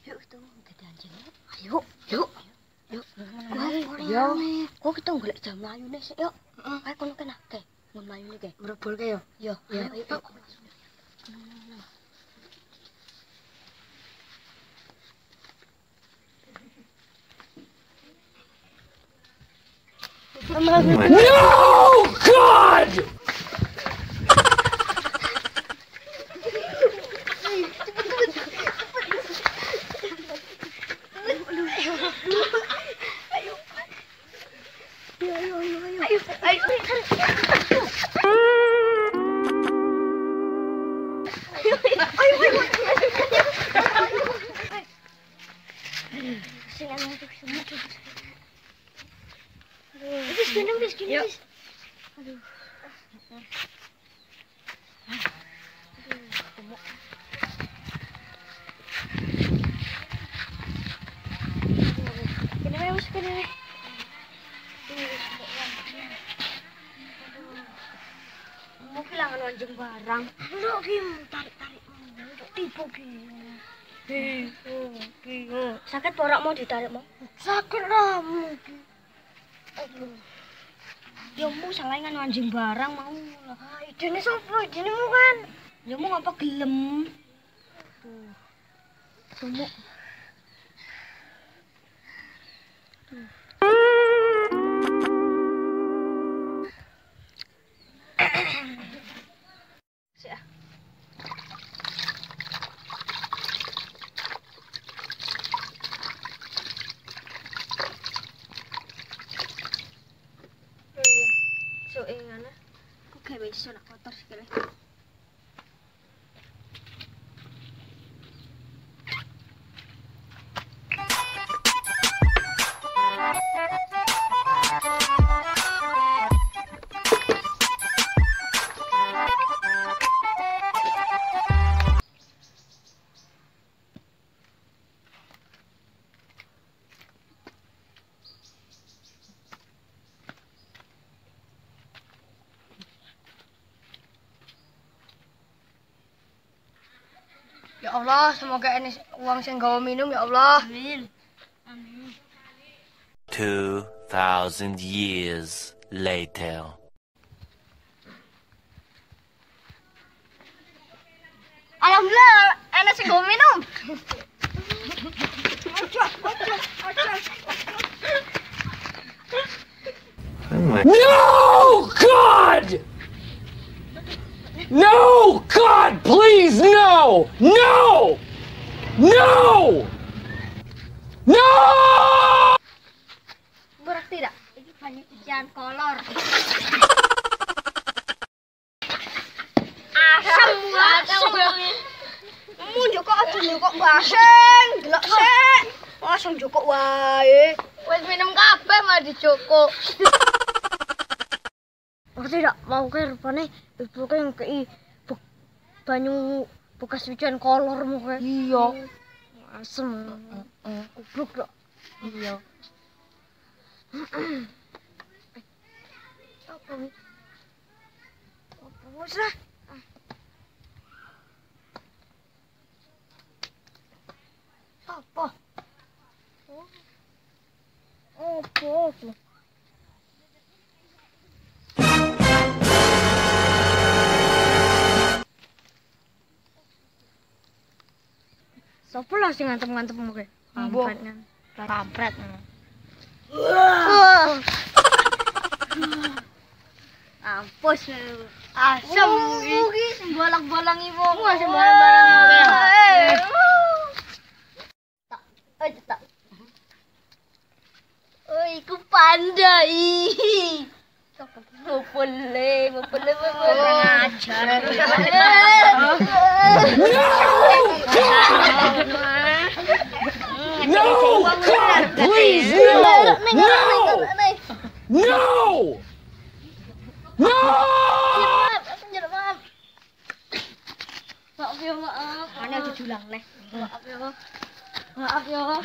Yuk kita jadi anjing. Ayo, yuk. Yuk. Yo. Kok kita golek jam mlayune sik yuk. Ayo kono kena ke. Mun mlayune ke. Merebol ke yo. Yo, ayo. No, God! Aduh. Kene. Mau kehilangan anjing barang. Lu Kim, tarik. Tipu Kim. Sakit porak mau ditarik mau? Sakit lah mungkin. Aduh. Ya mau salingan anjing barang mau lah. Idene sopo? Idene mu kan. Ya mau ngapa gelem? Tuh. Sumuk. Iso nak kotor sekali. Ya Allah, semoga ini uang sing gawe minum ya Allah. Amin. 2,000 years later. Alhamdulillah, enak sing gawe minum. No, God! No, God, please, no! No! No! No! Berat tidak? Ini banyak cucian kolor. Asam. Mun joko aja kok baseng, delok sik. Langsung joko wae. Wis minum kabeh mah dijoko. Ngerti tidak? Mau ke rupane ibu ke yang kei banyu bekas cucian kolor mu ke. Iya. Asem. Kubluk dok. Iya. Apa nih? Apa wis lah. Apa? Apa? Sopo lah sing ngantem-ngantem muke. Kampret kan. Kampret. Ampus. Asem iki sing bolak-bolangi wong. Wah, sing bolak-bolangi wong. Tak. Oh, iku panda ih. Mau boleh. Ngajar. No, God, please, no! No! No! No! Maaf ya, maaf. Mana aku julang neh. Maaf ya.